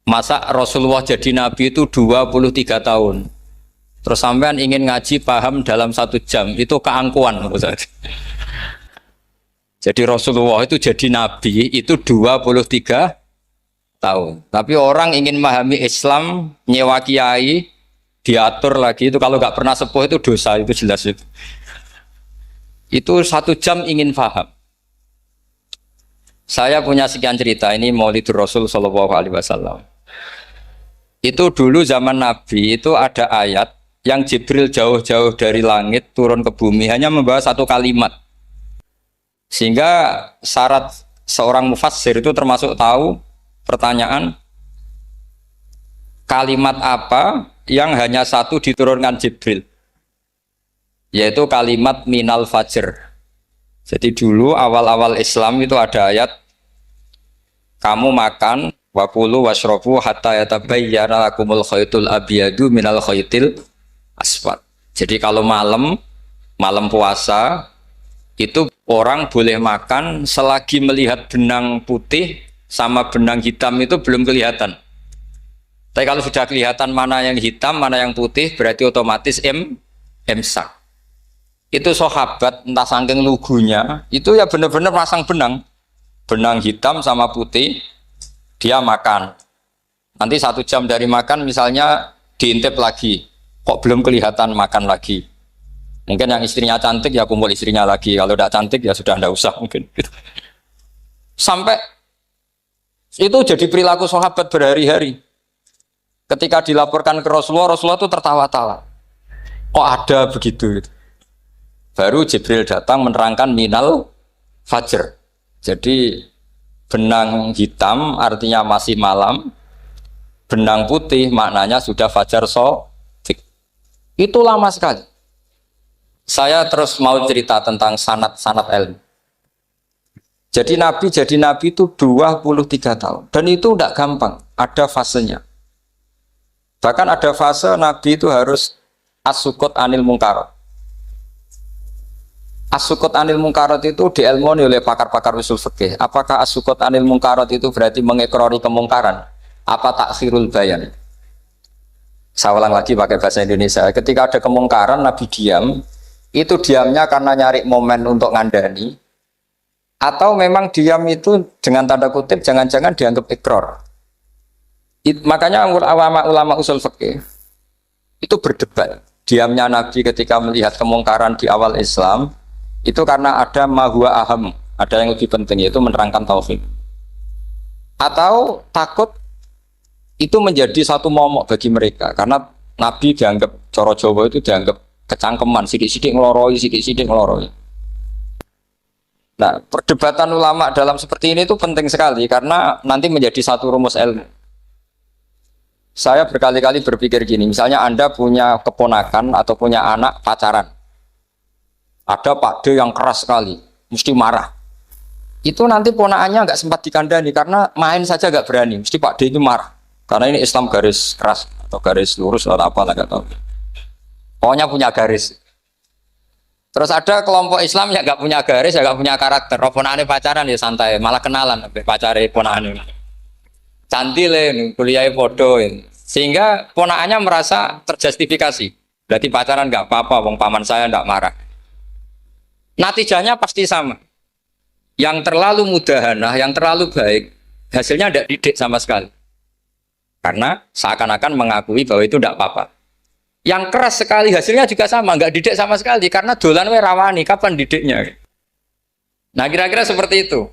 Masa Rasulullah jadi nabi itu 23 tahun. Terus sampean ingin ngaji paham dalam 1 jam, itu keangkuhan menurut saya. Jadi Rasulullah itu jadi nabi itu 23 tahun. Tapi orang ingin memahami Islam, nyewa kiai, diatur lagi itu kalau nggak pernah sepuh itu dosa, itu jelas itu. Itu 1 jam ingin paham. Saya punya sekian cerita, ini Maulidur Rasul Shallallahu Alaihi Wasallam. Itu dulu zaman Nabi itu ada ayat yang Jibril jauh-jauh dari langit turun ke bumi hanya membawa 1 kalimat. Sehingga syarat seorang mufassir itu termasuk tahu pertanyaan kalimat apa yang hanya 1 diturunkan Jibril, yaitu kalimat minal fajr. Jadi dulu awal-awal Islam itu ada ayat kamu makan wakulu washrobu hatta yatabayyana lakumul khaytul abyadu minal khaytil aswad. Jadi kalau malam puasa itu orang boleh makan selagi melihat benang putih sama benang hitam itu belum kelihatan. Tapi kalau sudah kelihatan mana yang hitam, mana yang putih, berarti otomatis imsak. Itu sahabat entah saking lugunya, itu ya benar-benar pasang benang hitam sama putih, dia makan. Nanti 1 jam dari makan misalnya diintip lagi, kok belum kelihatan makan lagi. Mungkin yang istrinya cantik ya kumpul istrinya lagi, kalau tidak cantik ya sudah tidak usah mungkin. Sampai itu jadi perilaku sahabat berhari-hari. Ketika dilaporkan ke Rasulullah, Rasulullah itu tertawa-tawa. Kok ada begitu? Baru Jibril datang menerangkan minal fajr. Jadi benang hitam artinya masih malam, benang putih maknanya sudah fajar shadiq. Itu lama sekali. Saya terus mau cerita tentang sanad-sanad ilmu. Jadi Nabi itu 23 tahun. Dan itu tidak gampang, ada fasenya. Bahkan ada fase Nabi itu harus as-sukut anil mungkarat. As-sukut anil mungkarat itu diilmoni oleh pakar-pakar usul fikih. Apakah as-sukut anil mungkarat itu berarti mengekrori kemungkaran? Apa takhirul bayan? Saya ulang lagi pakai bahasa Indonesia. Ketika ada kemungkaran, Nabi diam. Itu diamnya karena nyari momen untuk ngandani. Atau memang diam itu dengan tanda kutip jangan-jangan dianggap ikrar. Makanya ulama usul fikih itu berdebat. Diamnya Nabi ketika melihat kemungkaran di awal Islam itu karena ada ma huwa aham, ada yang lebih penting yaitu menerangkan tauhid. Atau takut itu menjadi satu momok bagi mereka karena Nabi dianggap coro Jawa itu dianggap kecangkeman, sidik-sidik ngeloroi. Nah, perdebatan ulama dalam seperti ini itu penting sekali karena nanti menjadi satu rumus ilmu. Saya berkali-kali berpikir gini, misalnya Anda punya keponakan atau punya anak pacaran. Ada Pak D yang keras sekali, mesti marah. Itu nanti ponakannya nggak sempat dikandani karena main saja nggak berani, mesti Pak D itu marah. Karena ini Islam garis keras atau garis lurus atau apa lah nggak tahu. Pokoknya punya garis. Terus ada kelompok Islam yang nggak punya garis, ya nggak punya karakter. Ponakannya pacaran ya santai, malah kenalan pacarnya ponakannya. Cantik lah, kuliah podo, sehingga ponakannya merasa terjustifikasi. Berarti pacaran nggak apa-apa, wong paman saya nggak marah. Natijahnya pasti sama. Yang terlalu mudahanah, yang terlalu baik, hasilnya tidak didik sama sekali. Karena seakan-akan mengakui bahwa itu tidak apa-apa. Yang keras sekali hasilnya juga sama, nggak didik sama sekali. Karena dolan we rawani, kapan didiknya? Nah kira-kira seperti itu.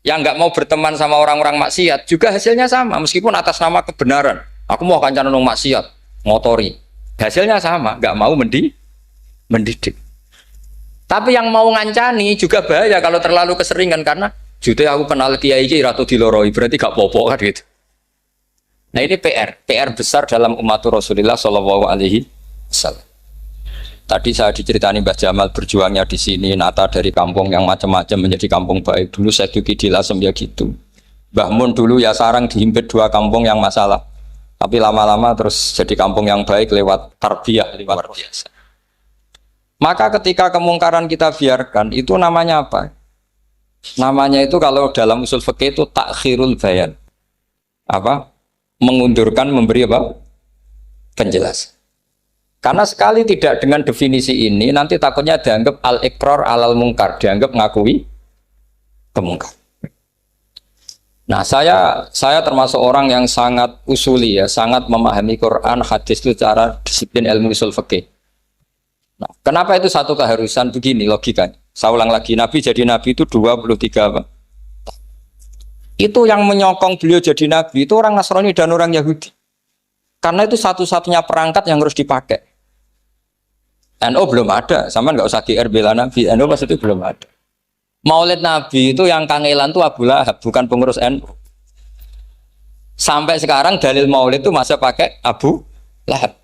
Yang nggak mau berteman sama orang-orang maksiat juga hasilnya sama meskipun atas nama kebenaran. Aku mau kancan nang maksiat, ngotori. Hasilnya sama, nggak mau mendidik. Tapi yang mau ngancani juga bahaya kalau terlalu keseringan karena jute aku kenal kiai iki ratu diloroi berarti gak popo kan gitu. Nah ini PR besar dalam umat Rasulullah Shallallahu Alaihi Wasallam. Tadi saya diceritani Mbah Jamal berjuangnya di sini, nata dari kampung yang macam-macam menjadi kampung baik. Dulu saya Duki di Lasem ya gitu. Mbah Mun dulu ya sarang dihimpit 2 kampung yang masalah. Tapi lama-lama terus jadi kampung yang baik lewat tarbiyah, lewat biasa. Maka ketika kemungkaran kita biarkan, itu namanya apa? Namanya itu kalau dalam usul fikih itu takhirul bayan. Apa? mengundurkan memberi apa? Penjelasan. Karena sekali tidak dengan definisi ini nanti takutnya dianggap al-iqrar alal mungkar, dianggap ngakui kemungkar. Nah, saya termasuk orang yang sangat usuli ya, sangat memahami Quran, hadis itu secara disiplin ilmu usul fikih. Nah, kenapa itu satu keharusan begini logikanya? Saya ulang lagi, Nabi jadi Nabi itu 23 apa? Itu yang menyokong beliau jadi Nabi itu orang Nasrani dan orang Yahudi. Karena itu satu-satunya perangkat yang harus dipakai. NU belum ada, sama nggak usah GR bela Nabi, NU pas itu belum ada. Maulid Nabi itu yang kangelan itu Abu Lahab, bukan pengurus NU. Sampai sekarang dalil maulid itu masih pakai Abu Lahab.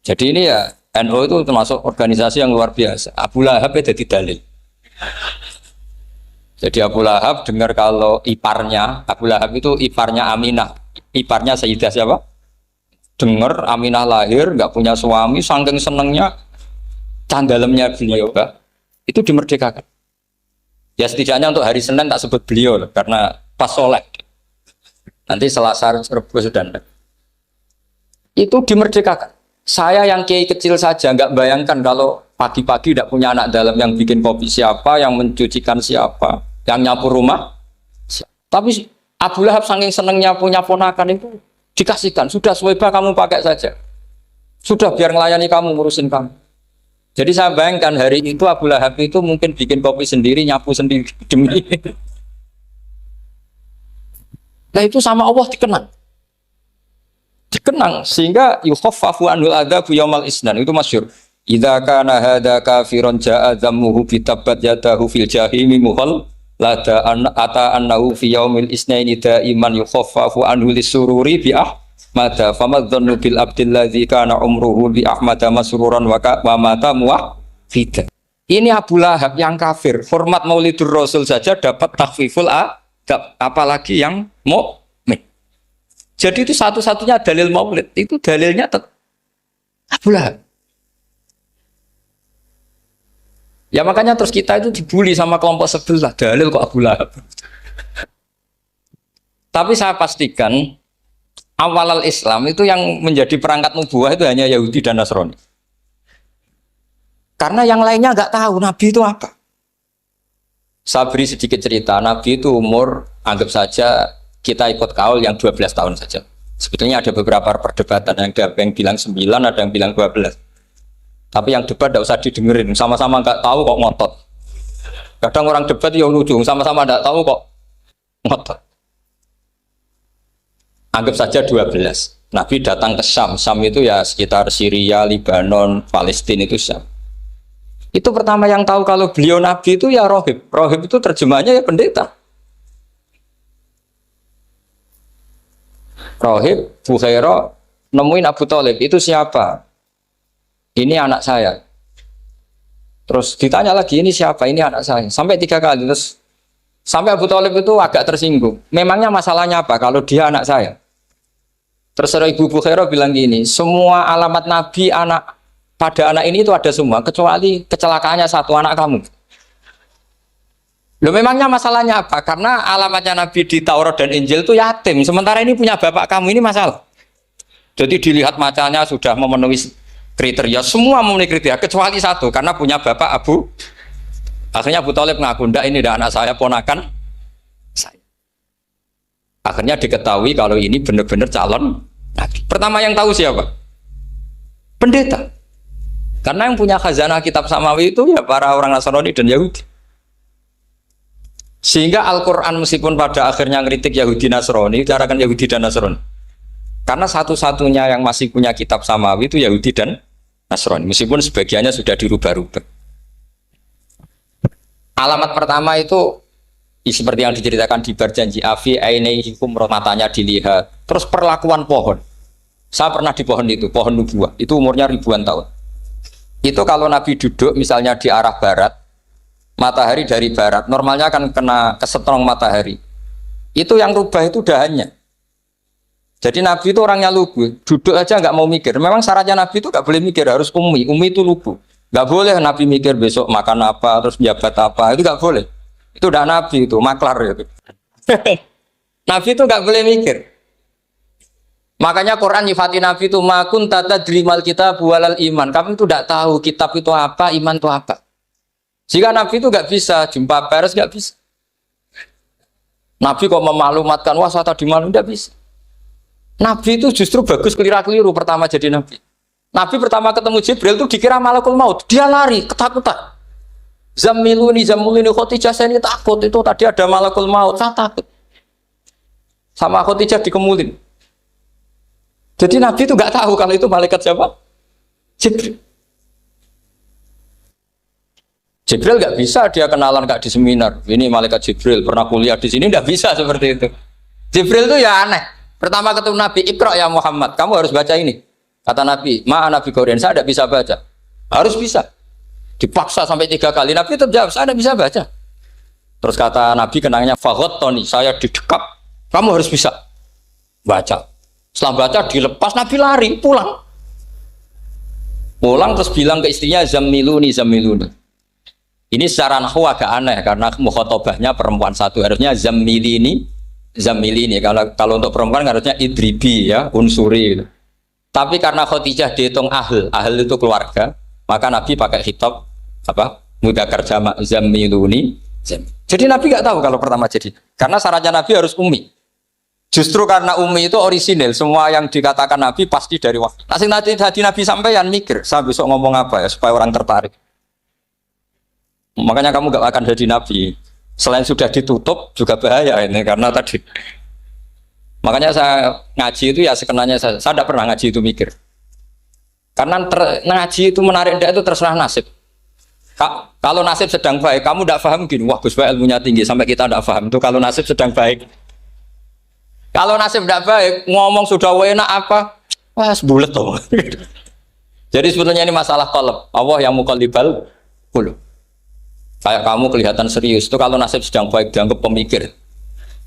Jadi ini ya NU itu termasuk organisasi yang luar biasa. Abu Lahab itu jadi dalil. Jadi Abu Lahab dengar kalau iparnya, Abu Lahab itu iparnya Aminah, iparnya Sayyidah siapa? Dengar Aminah lahir, nggak punya suami, saking senengnya candalemnya beliau, itu dimerdekakan. Ya setidaknya untuk hari Senin tak sebut beliau karena pas soleh. Nanti Selasa Rabu sudah. Itu dimerdekakan. Saya yang kiai kecil saja nggak bayangkan kalau pagi-pagi tidak punya anak dalam yang bikin kopi siapa, yang mencucikan siapa, yang nyapu rumah. Tapi Abu Lahab saking senengnya punya ponakan itu dikasihkan. Sudah Suwaibah kamu pakai saja. Sudah biar melayani kamu, ngurusin kamu. Jadi saya bayangkan hari itu Abu Lahab itu mungkin bikin kopi sendiri, nyapu sendiri demi. Nah itu sama Allah dikenang sehingga yukhaffafu anhul adzabu yaumal isnan itu masyhur. Idza kana hadza kafiron jaa dhammuhu bitabat yadahu fil jahimi muhal lada ata annahu fi yaumil isnaini daiman yukhaffafu anhu lisururi bi mada famadzannu bil abdil ladzi kana umruhu bi ahmada masruran wa mata muwahhida. Ini Abu Lahab yang kafir, hormat Maulidur Rasul saja dapat takhfiful adab, apalagi yang mukmin. Jadi itu satu-satunya dalil Maulid, itu dalilnya Abu Lahab. Ya makanya terus kita itu dibully sama kelompok sebelah, dalil kok Abu Lahab. Tapi saya pastikan awal Islam itu yang menjadi perangkat nubuah itu hanya Yahudi dan Nasrani. Karena yang lainnya nggak tahu Nabi itu apa. Saya beri sedikit cerita, Nabi itu umur anggap saja kita ikut kaul yang 12 tahun saja. Sebetulnya ada beberapa perdebatan, ada yang bilang 9, ada yang bilang 12. Tapi yang debat tidak usah didengerin, sama-sama nggak tahu kok ngotot. Kadang orang debat yang lucu, sama-sama nggak tahu kok ngotot. Anggap saja 12. Nabi datang ke Syam. Syam itu ya sekitar Syria, Lebanon, Palestina itu Syam. Itu pertama yang tahu kalau beliau Nabi itu ya rohib. Rohib itu terjemahnya ya pendeta. Rohib, Bukhaira, nemuin Abu Thalib. Itu siapa? Ini anak saya. Terus ditanya lagi, ini siapa? Ini anak saya. Sampai 3 kali. Terus sampai Abu Thalib itu agak tersinggung. Memangnya masalahnya apa kalau dia anak saya? Terus Ibu Bukhaira bilang gini, semua alamat Nabi pada anak ini itu ada semua, kecuali kecelakaannya satu, anak kamu. Loh memangnya masalahnya apa? Karena alamatnya Nabi di Taurat dan Injil itu yatim, sementara ini punya bapak kamu, ini masalah. Jadi dilihat macanya sudah memenuhi kriteria, semua memenuhi kriteria, kecuali satu, karena punya bapak Abu. Akhirnya Abu Thalib ngaku, ndak ini ndak anak saya, ponakan saya. Akhirnya diketahui kalau ini benar-benar calon Nabi. Pertama yang tahu siapa? Pendeta. Karena yang punya khazanah kitab samawi itu ya para orang Nasrani dan Yahudi. Sehingga Al-Quran meskipun pada akhirnya ngeritik Yahudi Nasrani, bicarakan Yahudi dan Nasrani. Karena satu-satunya yang masih punya kitab samawi itu Yahudi dan Nasrani. Meskipun sebagiannya sudah dirubah-rubah. Alamat pertama itu seperti yang diceritakan di Berjanji Afi, Aineihikum, matanya dilihat. Terus perlakuan pohon. Saya pernah di pohon itu, pohon nubuah. Itu umurnya ribuan tahun. Itu kalau Nabi duduk misalnya di arah barat, matahari dari barat, normalnya akan kena kesetrong matahari. Itu yang rubah itu dahannya. Jadi Nabi itu orangnya lugu, duduk aja nggak mau mikir. Memang syaratnya Nabi itu nggak boleh mikir, harus umi itu lugu. Nggak boleh Nabi mikir besok makan apa, terus jabat apa, itu nggak boleh. Itu udah Nabi itu, maklar itu. Nabi itu nggak boleh mikir. Makanya Quran nyifati Nabi itu makun tata drimal kita bualal iman. Kamu itu tidak tahu kitab itu apa, iman itu apa. Jika Nabi itu nggak bisa jumpa pers, nggak bisa. Nabi kok memalumatkan wah saya tadi malu, nggak bisa. Nabi itu justru bagus keliru pertama jadi Nabi. Nabi pertama ketemu Jibril itu dikira malakul maut, dia lari ketakutan. Zamiluni Khotijah, saya ini takut, itu tadi ada malakul maut, saya takut. Sama Khotijah dikemulin. Jadi Nabi itu nggak tahu kalau itu malaikat siapa? Jibril. Jibril nggak bisa dia kenalan nggak di seminar. Ini malaikat Jibril pernah kuliah di sini, nggak bisa seperti itu. Jibril itu ya aneh. Pertama ketemu Nabi, Iqra ya Muhammad, kamu harus baca ini. Kata Nabi, Nabi Korean, saya tidak bisa baca. Harus bisa. Dipaksa sampai 3 kali. Nabi tetap jawab, saya tidak bisa baca. Terus kata Nabi kenangnya, Fagot Tony, saya didekap. Kamu harus bisa baca. Setelah baca dilepas, Nabi lari pulang. Pulang terus bilang ke istrinya, Zamiluni. Ini secara nahwu agak aneh karena mukhotobahnya perempuan satu, harusnya Zamilini. Kalau untuk perempuan harusnya idribi ya, unsuri gitu. Tapi karena Khadijah dihitung ahl itu keluarga, maka Nabi pakai khitab apa? Mudzakkar jamak Zamiluni. Jadi Nabi nggak tahu kalau pertama jadi. Karena syaratnya Nabi harus ummi. Justru karena ummi itu orisinil, semua yang dikatakan Nabi pasti dari wahyu. Nanti Nabi sampeyan mikir, saya besok ngomong apa ya supaya orang tertarik. Makanya kamu gak akan jadi Nabi. Selain sudah ditutup juga bahaya ini karena tadi. Makanya saya ngaji itu ya sekenanya saya tidak pernah ngaji itu mikir. Karena ngaji itu menarik itu terserah nasib. Kalau nasib sedang baik, kamu tidak paham gini, wah Gus Baik ilmunya tinggi sampai kita tidak paham itu kalau nasib sedang baik. Kalau nasib tidak baik, ngomong sudah enak apa? Wah, sebulet tuh. Jadi sebetulnya ini masalah qalb. Allah yang muqallibal qulub. Kayak kamu kelihatan serius itu kalau nasib sedang baik dianggap pemikir.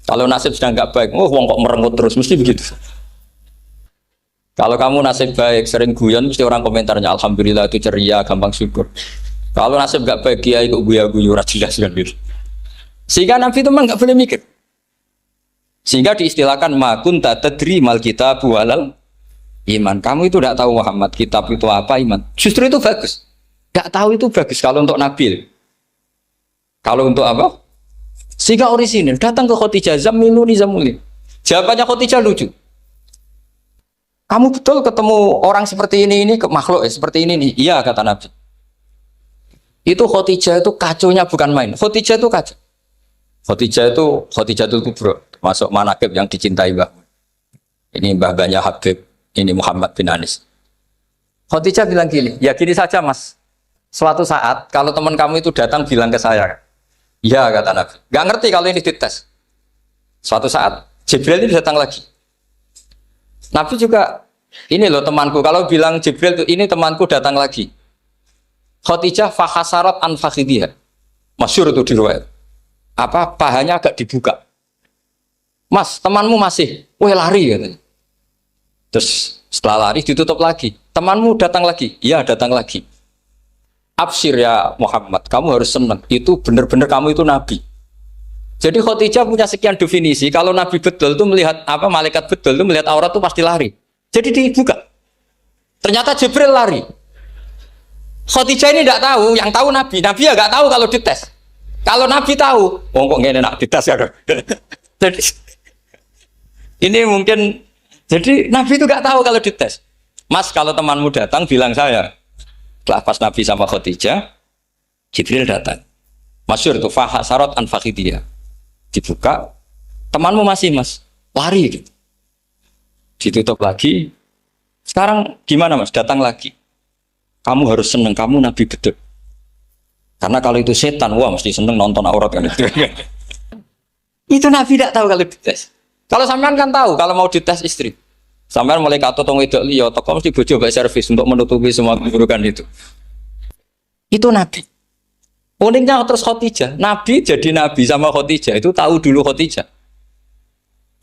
Kalau nasib sedang nggak baik, wong kok merengut terus, mesti begitu. Kalau kamu nasib baik, sering guyon, mesti orang komentarnya alhamdulillah itu ceria, gampang syukur. Kalau nasib nggak baik, dia ikut guya-guyu, jelas kan gitu. Sehingga Nabi itu memang nggak boleh mikir. Sehingga diistilahkan makun tadri mal kitab walal iman. Kamu itu tidak tahu Muhammad kitab itu apa iman. Justru itu bagus. Nggak tahu itu bagus kalau untuk Nabi. Kalau untuk apa? Sehingga orisinil datang ke Khadijah, Zamiluni. Jawabannya Khadijah lucu. Kamu betul ketemu orang seperti ini ke makhluk seperti ini nih. Iya kata Nabi. Itu Khadijah itu kacaunya bukan main. Khadijah itu kacau. Khadijah itu Khadijatul Kubra, masuk manaqib yang dicintai Mbah. Ini mbah-mbahnya Habib, ini Muhammad bin Anis. Khadijah bilang gini, ya gini saja Mas. Suatu saat kalau teman kamu itu datang bilang ke saya, iya kata Nabi. Gak ngerti kalau ini dites. Suatu saat Jibril itu datang lagi. Nabi juga, ini loh temanku. Kalau bilang Jibril itu ini temanku datang lagi. Khadijah fahasarat an fakhidiyah. Masyhur itu di riwayat. Apa pahanya agak dibuka. Mas, temanmu masih, weh lari katanya. Terus setelah lari ditutup lagi. Temanmu datang lagi. Iya datang lagi. Absyir ya Muhammad, kamu harus senang. Itu benar-benar kamu itu Nabi. Jadi Khadijah punya sekian definisi. Kalau Nabi betul itu melihat apa malaikat betul itu melihat aurat itu pasti lari. Jadi dibuka. Ternyata Jibril lari. Khadijah ini tidak tahu, yang tahu Nabi. Nabi ya nggak tahu kalau dites. Kalau Nabi tahu, oh kok nggak enak dites ya. Jadi ini mungkin. Jadi Nabi itu nggak tahu kalau dites. Mas kalau temanmu datang bilang saya. Setelah pas Nabi sama Khadijah, Jibril datang. Masyhur itu fahasarat an fakhidiyah. Dibuka, temanmu masih Mas, lari gitu. Ditutup lagi. Sekarang gimana Mas? Datang lagi. Kamu harus seneng, kamu Nabi betul. Karena kalau itu setan, wah mesti seneng nonton aurat kan itu. Itu Nabi tidak tahu kalau dites. Kalau sampean kan tahu kalau mau dites istri. Sampai mulai kata tong wedok liya toko mesti bojo mbak servis untuk menutupi semua keburukan itu. Itu Nabi. Uniknya terus Khadijah, Nabi jadi Nabi sama Khadijah itu tahu dulu Khadijah.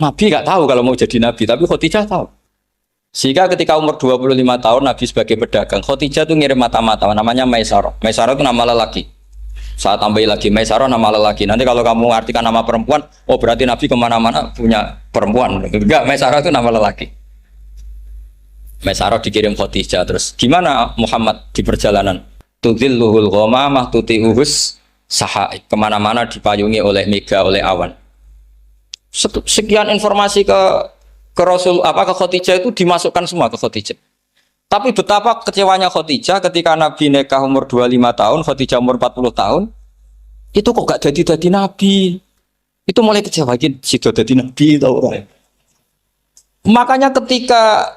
Nabi nggak tahu kalau mau jadi Nabi, tapi Khadijah tahu. Sehingga ketika umur 25 tahun Nabi sebagai pedagang, Khadijah itu ngirim mata-mata namanya Maisarah. Maisarah itu nama lelaki. Saya tambahin lagi Maisarah nama lelaki. Nanti kalau kamu artikan nama perempuan, oh berarti Nabi kemana-mana punya perempuan. Enggak, Maisarah itu nama lelaki. Maisarah dikirim Khadijah. Terus gimana Muhammad di perjalanan? Tudhilluhul ghamamah tuti'uhus sahaik. Kemana-mana dipayungi oleh mega, oleh awan. Sekian informasi ke Rasul ke Khadijah itu dimasukkan semua ke Khadijah. Tapi betapa kecewanya Khadijah ketika Nabi nikah umur 25 tahun, Khadijah umur 40 tahun, itu kok gak jadi Nabi. Itu mulai kecewa, sido jadi Nabi tahu. Makanya ketika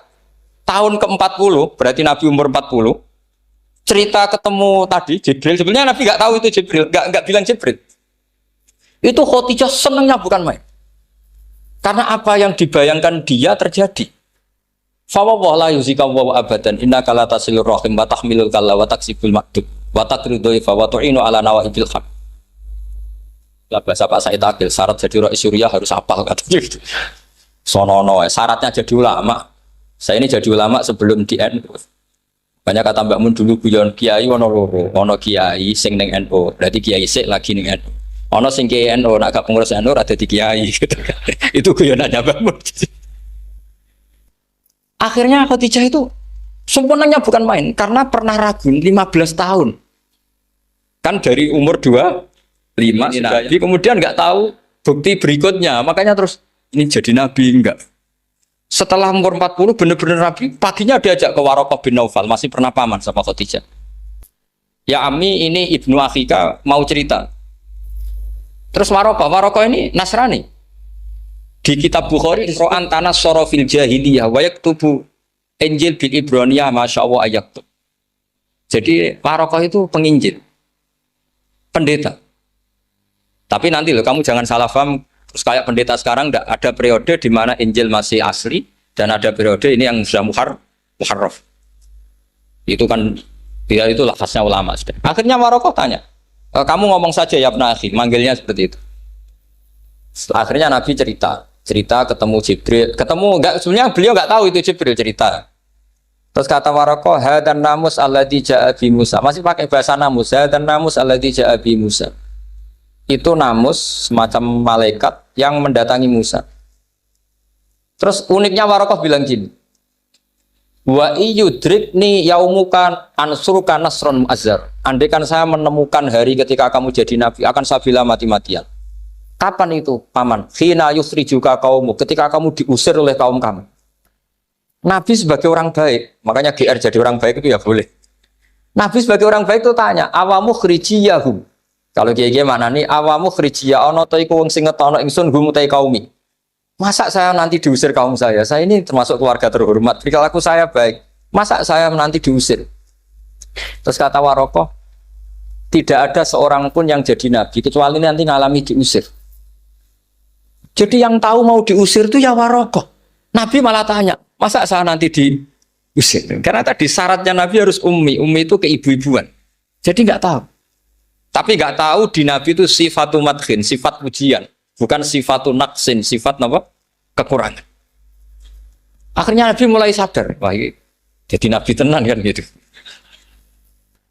tahun ke-40, berarti Nabi umur 40, cerita ketemu tadi Jibril, sebenarnya Nabi gak tahu itu Jibril, gak bilang Jibril. Itu Khadijah senangnya bukan main. Karena apa yang dibayangkan dia terjadi. Fa wa la yuzika wa abadan innaka la tasilur rahim wa tahmilul kalla wa taksibul makdub wa taqridu fa wa tu'inu ala nawaibil haq. Lah bahasa Pak Said Akil syarat jadi rais Suriah harus hafal katanya gitu. Sonono syaratnya jadi ulama. Saya ini jadi ulama sebelum di NU. Banyak kata Mbak Mun dulu guyon kiai ono loro, ono kiai sing ning NU, berarti kiai sik lagi ning NU. Ono sing kiai NU nak gak pengurus NU ora dadi kiai gitu. Itu guyonannya Mbak Mun. Akhirnya Khadijah itu sempurnanya bukan main karena pernah ragu 15 tahun. Kan dari umur 25 Nabi kemudian nggak tahu bukti berikutnya. Makanya terus ini jadi Nabi enggak. Setelah umur 40 benar-benar Nabi, paginya diajak ke Waraqah bin Naufal, masih pernah paman sama Khadijah. Ya Ami ini Ibnu Akhika mau cerita. Terus Waraqah ini Nasrani. Di kitab Bukhari Ro'an tanah sorofil jahiliyah wa yaktubu Injil bil Ibraniyah masya Allah ayaktub. Jadi Waraqah itu penginjil, pendeta. Tapi nanti loh kamu jangan salah paham. Terus kayak pendeta sekarang ada periode di mana Injil masih asli dan ada periode ini yang sudah muharraf. Itu kan ya itu lafaznya ulama sudah. Akhirnya Waraqah tanya, kamu ngomong saja ya Ibnu Akhi, manggilnya seperti itu. Akhirnya Nabi cerita ketemu Jibril, enggak sebenarnya beliau enggak tahu itu Jibril cerita. Terus kata Waraqah, hadan namus alladzi ja'a bi Musa. Masih pakai bahasa namus, hadan namus alladzi ja'a bi Musa. Itu namus semacam malaikat yang mendatangi Musa. Terus uniknya Waraqah bilang gini, wa iyudrikni yaumukan ansuruka nasron mu'azzar. Andaikan saya menemukan hari ketika kamu jadi nabi, akan saya bila mati-matian. Kapan itu, paman? Khina yusrijuka kaumu, ketika kamu diusir oleh kaum kamu. Nabi sebagai orang baik, makanya GR jadi orang baik itu ya boleh. Nabi sebagai orang baik itu tanya, awamu khrijiyahum. Kalau kiai-kiai mana nih, awamu khrijiyah ana ta iku wong sing ngetono ingsun hum utai kaumi. Masa saya nanti diusir kaum saya? Saya ini termasuk keluarga terhormat. Perilaku saya baik. Masa saya nanti diusir? Terus kata Waraqah, tidak ada seorang pun yang jadi nabi kecuali nanti ngalami diusir. Jadi yang tahu mau diusir itu ya Waraqah. Nabi malah tanya, masa saya nanti diusir? Karena tadi syaratnya Nabi harus ummi. Ummi itu keibu-ibuan. Jadi nggak tahu. Tapi nggak tahu di Nabi itu sifatu madkhin, sifat pujian. Bukan sifatu naqsin, sifat apa? Kekurangan. Akhirnya Nabi mulai sadar. Wah, jadi Nabi tenan kan gitu.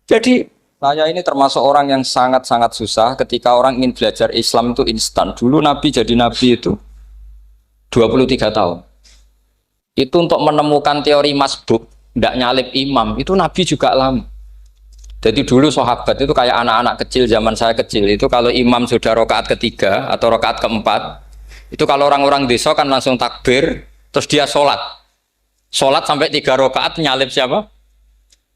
Jadi saya ini termasuk orang yang sangat-sangat susah ketika orang ingin belajar Islam itu instan. Dulu Nabi jadi Nabi itu 23 tahun. Itu untuk menemukan teori masbuk, tidak nyalip imam, itu Nabi juga lama. Jadi dulu sahabat itu kayak anak-anak kecil zaman saya kecil. Itu kalau imam sudah rakaat ketiga atau rakaat keempat, itu kalau orang-orang desa kan langsung takbir, terus dia sholat. Sholat sampai 3 rakaat nyalip siapa?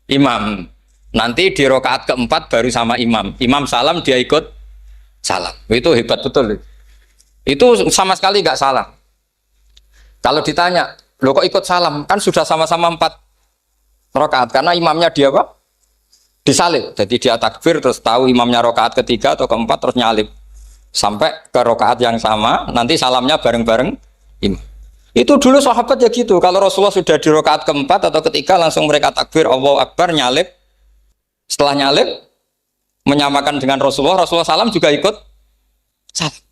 Imam. Nanti di rakaat keempat baru sama imam. Imam salam dia ikut salam. Itu hebat betul. Itu sama sekali nggak salah. Kalau ditanya, lo kok ikut salam? Kan sudah sama-sama 4 rakaat karena imamnya dia apa? Disalib. Jadi dia takbir terus tahu imamnya rakaat ketiga atau keempat terus nyalip sampai ke rakaat yang sama. Nanti salamnya bareng-bareng imam. Itu dulu sahabat ya gitu. Kalau Rasulullah sudah di rakaat keempat atau ketiga langsung mereka takbir Allahu Akbar nyalip. Setelah nyalip menyamakan dengan Rasulullah, Rasulullah salam juga ikut salam.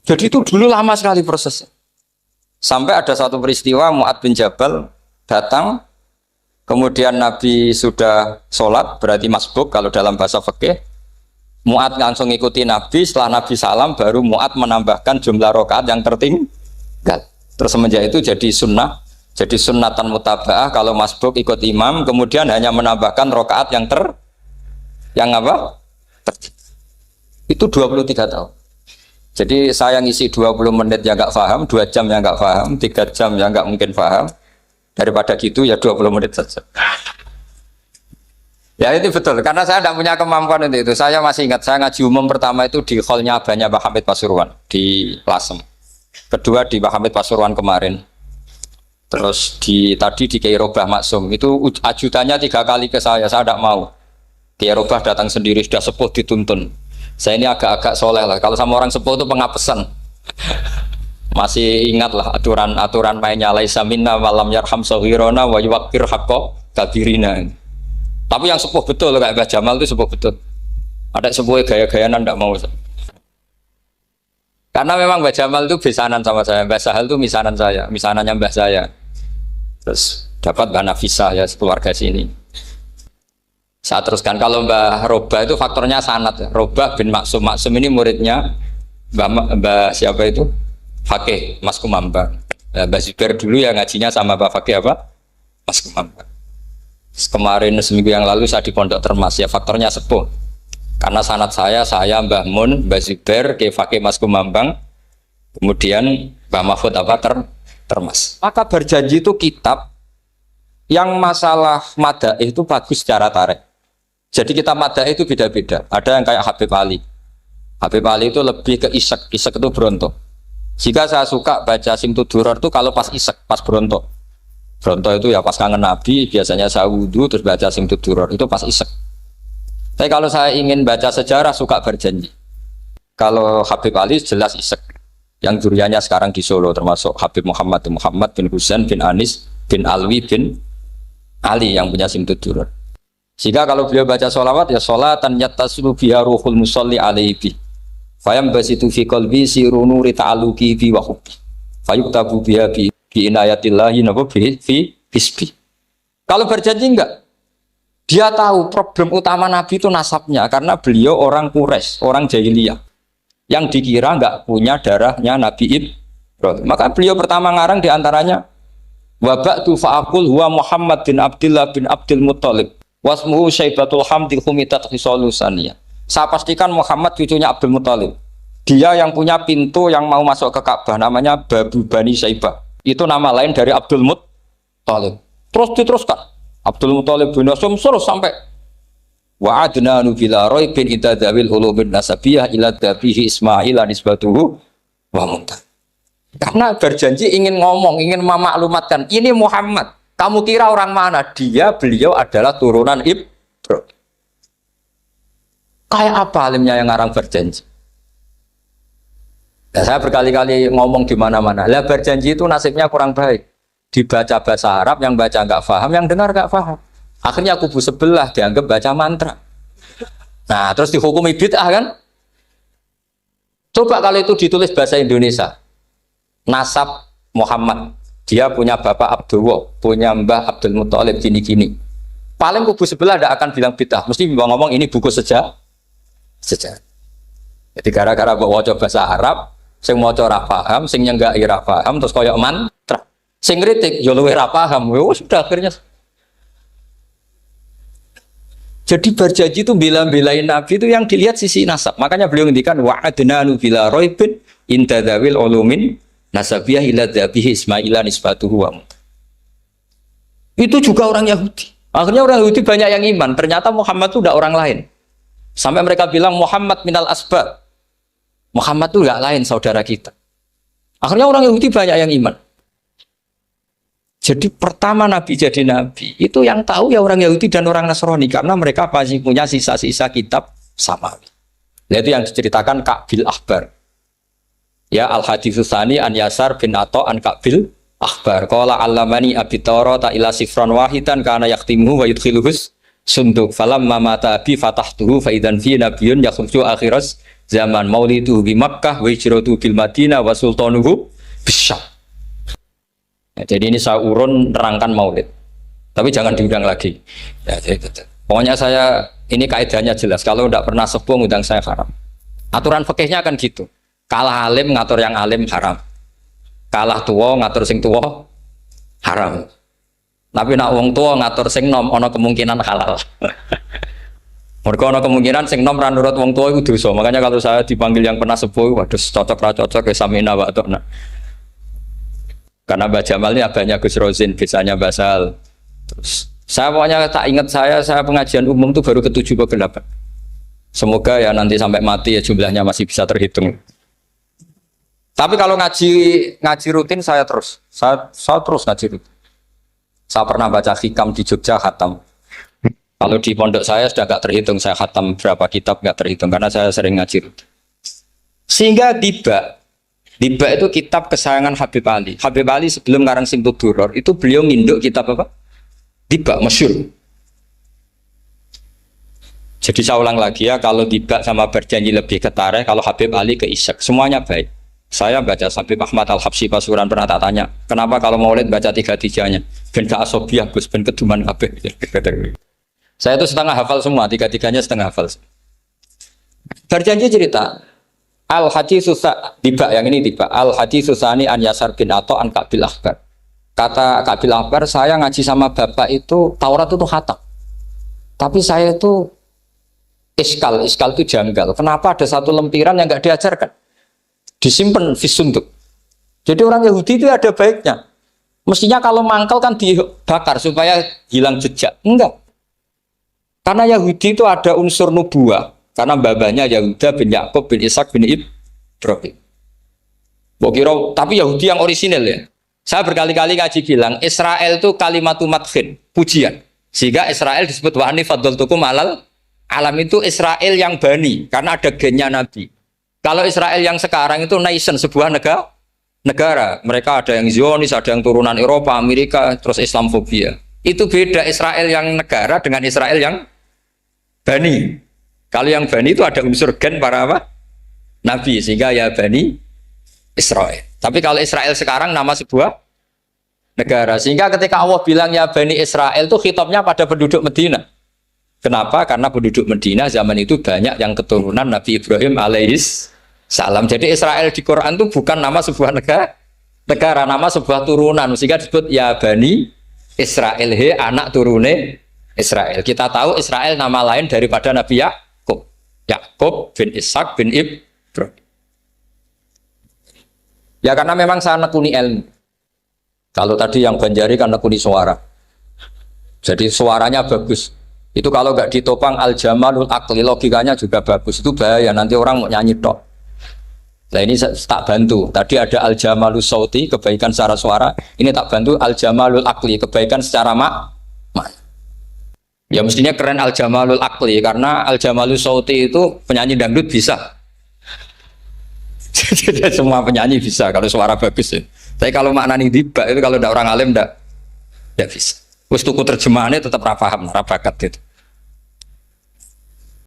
Jadi itu dulu lama sekali prosesnya. Sampai ada satu peristiwa Mu'ad bin Jabal datang, kemudian Nabi sudah sholat, berarti masbuk kalau dalam bahasa fikih. Mu'ad langsung ikuti Nabi, setelah Nabi salam baru Mu'ad menambahkan jumlah rakaat yang tertinggal. Terus semenjak itu jadi sunnah, jadi sunnatan mutaba'ah kalau masbuk ikut imam, kemudian hanya menambahkan rakaat yang apa? Itu 23 tahun. Jadi saya ngisi 20 menit yang nggak paham, 2 jam yang nggak paham, 3 jam yang nggak mungkin paham. Daripada gitu ya 20 menit saja. Ya itu betul, karena saya tidak punya kemampuan untuk itu. Saya masih ingat, saya ngaji umum pertama itu di hallnya abahnya Pak Hamid Pasuruan di Lasem. Kedua di Pak Hamid Pasuruan kemarin. Terus tadi di Kiai Robah Maksum, itu ajudannya 3 kali ke saya tidak mau. Kiai Robah datang sendiri, sudah sepuh dituntun. Saya ini agak-agak soleh lah, kalau sama orang sepuh itu pengapesan. Masih ingatlah aturan mainnya laisa minna walam yarham saghirana wa yuwaqqir haqqa kabirina. Tapi yang sepuh betul kayak Mbah Jamal itu sepuh betul. Ada sepuh gaya-gayaan enggak mau. Karena memang Mbah Jamal itu besanan sama saya, Mbah Sahal itu misanan saya, misanannya Mbah saya. Terus dapat Mbah Nafisah ya keluarga sini. Saya teruskan, kalau Mbah Robah itu faktornya sanad. Robah bin Maksum, Maksum ini muridnya Mbah siapa itu? Fakih Mas Kumambang. Mbah Zubair dulu ya ngajinya sama Mbah Fakih apa? Mas Kumambang. Kemarin seminggu yang lalu saya di Pondok Termas, ya faktornya sepuh. Karena sanad saya Mbah Mun, Mbah Zubair, Kiai Fakih Mas Kumambang, kemudian Mbah Mahfud apa Termas. Maka berjanji itu kitab yang masalah madaih itu bagus secara tarikh. Jadi kita madaih itu beda-beda. Ada yang kayak Habib Ali. Habib Ali itu lebih ke isek itu berontok. Jika saya suka baca Simtud Duror itu kalau pas isek, pas berontok. Berontok itu ya pas kangen Nabi, biasanya saya wudhu terus baca Simtud Duror, itu pas isek. Tapi kalau saya ingin baca sejarah suka berjanji. Kalau Habib Ali jelas isek. Yang duriannya sekarang di Solo termasuk Habib Muhammad bin Husain bin Anis bin Alwi bin Ali yang punya Simtud Duror. Jika kalau beliau baca sholawat ya sholatan yattasilu biha ruhul musalli alaihi fayam basitu fi qalbi siru nuri ta'aluki bi wa hubbi fayuktabu biha bi inayatillahi nabu fi hisbi. Kalau berjanji enggak, dia tahu problem utama Nabi itu nasabnya, karena beliau orang Quraisy, orang jahiliyah yang dikira enggak punya darahnya Nabi Ibrahim. Maka beliau pertama ngarang diantaranya wa ba'du fa'aqul huwa Muhammad bin Abdullah bin Abdul Muttalib wasmuhu Syaibatul Hamdi Humitat Khisalusaniyah. Saya pastikan Muhammad cucunya Abdul Muttalib. Dia yang punya pintu yang mau masuk ke Ka'bah, namanya Babu Bani Syaibah. Itu nama lain dari Abdul Muttalib. Terus diteruskan Abdul Muttalib bin Hasyim terus sampai wa adnanu bila raibin idadzawil ulubin nasabiyah ila dabihi Ismail nisbatuhu wa muntah. Karena berjanji ingin ngomong, ingin memaklumatkan ini Muhammad. Kamu kira orang mana? Beliau adalah turunan Ibrahim. Kayak apa alimnya yang ngarang berjanji? Ya, saya berkali-kali ngomong di mana-mana. Lah berjanji itu nasibnya kurang baik. Dibaca bahasa Arab, yang baca nggak paham, yang dengar nggak paham. Akhirnya kubu sebelah dianggap baca mantra. Nah, terus dihukumi bid'ah kan? Coba kalau itu ditulis bahasa Indonesia. Nasab Muhammad. Dia punya bapak Abdullah, punya mbah Abdul Muttalib gini-gini. Paling kubu sebelah tidak akan bilang bid'ah. Mesti ngomong ini buku sejarah. Jadi gara-gara bawa bahasa Arab, sing maca ora paham, sing nyenggaki ora paham, terus koyok mantra. Sing kritik yo luwih ora paham. Sudah akhirnya. Jadi berjanji itu bela-belain Nabi itu yang dilihat sisi nasab. Makanya beliau ngendikan wa adnanu bila raibin intadawil ulumin nasabiyah ila dhabihi Ismaila nisbatuhu wa muntah. Itu juga orang Yahudi. Akhirnya orang Yahudi banyak yang iman. Ternyata Muhammad itu tidak orang lain. Sampai mereka bilang Muhammad minal asbab. Muhammad itu tidak lain saudara kita. Akhirnya orang Yahudi banyak yang iman. Jadi pertama Nabi jadi Nabi itu yang tahu ya orang Yahudi dan orang Nasrani, karena mereka pasti punya sisa-sisa kitab samawi. Nah, itu yang diceritakan Ka'bil Ahbar. Ya al-haditsus tsani an Yasar bin Atha an Ka'bil Ahbar. Qala allamani abi Tawrata ila sifran wahidan kana yaktimuhu wa yudkhiluhus sunduk falamma mata bi fatahtuhu fa idzan fi nabiyyun yakhruju akhiras zaman maulidu bi Makkah wa hijratu bil Madinah wa sultanuhu bisyam. Ya, jadi ini saya urun nerangkan maulid. Tapi jangan diundang lagi. Ya, jadi betul. Pokoknya saya ini kaidahnya jelas. Kalau tidak pernah sepuh ngundang saya haram. Aturan fikihnya kan gitu. Kalah alim ngatur yang alim haram. Kalah tua ngatur sing tua haram. Tapi nak wong tua ngatur sing nom ono kemungkinan halal. Mereka ono kemungkinan sing nom ra nurut wong tua itu dosa. Makanya kalau saya dipanggil yang pernah sepuh, waduh cocok ra cocok ya samina wa atona. Karena Mbak Jamal ini abahnya Gus Rozin, biasanya Basal. Terus saya pokoknya tak ingat saya pengajian umum itu baru ke-7 ke 8. Semoga ya nanti sampai mati ya jumlahnya masih bisa terhitung. Tapi kalau ngaji rutin saya terus ngaji rutin. Saya pernah baca hikam di Jogja khatam. Kalau di pondok saya sudah gak terhitung saya khatam berapa kitab gak terhitung karena saya sering ngaji rutin. Sehingga tiba itu kitab kesayangan Habib Ali. Habib Ali sebelum ngarang Simtud Duror itu beliau nginduk kitab apa? Tiba masyhur. Jadi saya ulang lagi ya, kalau Tiba sama Berjanji lebih ke tarikh, kalau Habib Ali ke Isyak, semuanya baik. Saya baca Habib Ahmad Al-Habsyi Pasuruan pernah tak tanya, kenapa kalau Maulid baca 3-3-nya? Ben ke asobiah Gus, ben keduman kabeh. Saya itu setengah hafal semua, 3-3-nya setengah hafal. Berjanji cerita, Al-Haditsu Tiba yang ini Tiba, Al-Haditsu Tsani an Yasar bin Atha an Kabil Akhbar. Kata Kabil Akhbar, saya ngaji sama bapak itu Taurat itu khatam. Tapi saya itu iskal itu janggal. Kenapa ada satu lempiran yang nggak diajarkan? Disimpan fisunduk. Jadi orang Yahudi itu ada baiknya. Mestinya kalau mangkal kan dibakar supaya hilang jejak. Enggak. Karena Yahudi itu ada unsur nubuah. Karena babanya Yahuda bin Yakub bin Ishak bin Ibrahim. Tapi Yahudi yang orisinal ya. Saya berkali-kali ngaji bilang Israel itu kalimatu madhin, pujian. Sehingga Israel disebut wa ani faddaltukum alal alam itu Israel yang bani karena ada gennya Nabi. Kalau Israel yang sekarang itu nation, sebuah negara. Mereka ada yang Zionis, ada yang turunan Eropa, Amerika, terus Islamfobia. Itu beda Israel yang negara dengan Israel yang bani. Kalau yang bani itu ada unsur gen para apa? Nabi, sehingga ya bani Israel. Tapi kalau Israel sekarang nama sebuah negara. Sehingga ketika Allah bilang ya bani Israel itu khitabnya pada penduduk Medina. Kenapa? Karena penduduk Medina zaman itu banyak yang keturunan Nabi Ibrahim alaihis salam. Jadi Israel di Quran itu bukan nama sebuah negara, nama sebuah turunan. Sehingga disebut ya Bani Israel, he anak turune Israel. Kita tahu Israel nama lain daripada Nabi Yakub. Yakub bin Ishak bin Ibrahim. Ya karena memang saya nekuni ilmu. Kalau tadi yang Banjari kan nekuni suara. Jadi suaranya bagus. Itu kalau nggak ditopang al-jamalul akli, logikanya juga bagus. Itu bahaya, nanti orang mau nyanyi tok. Nah ini tak bantu. Tadi ada al-jamalus sauti, kebaikan secara suara. Ini tak bantu al-jamalul akli, kebaikan secara mak. Ya mestinya keren al-jamalul akli, karena al-jamalus sauti itu penyanyi dangdut bisa. Jadi semua penyanyi bisa kalau suara bagus ya. Tapi kalau maknanya Tiba itu kalau ada orang alim tidak bisa. Terus tuku terjemahannya tetap rapaham, rapakat gitu.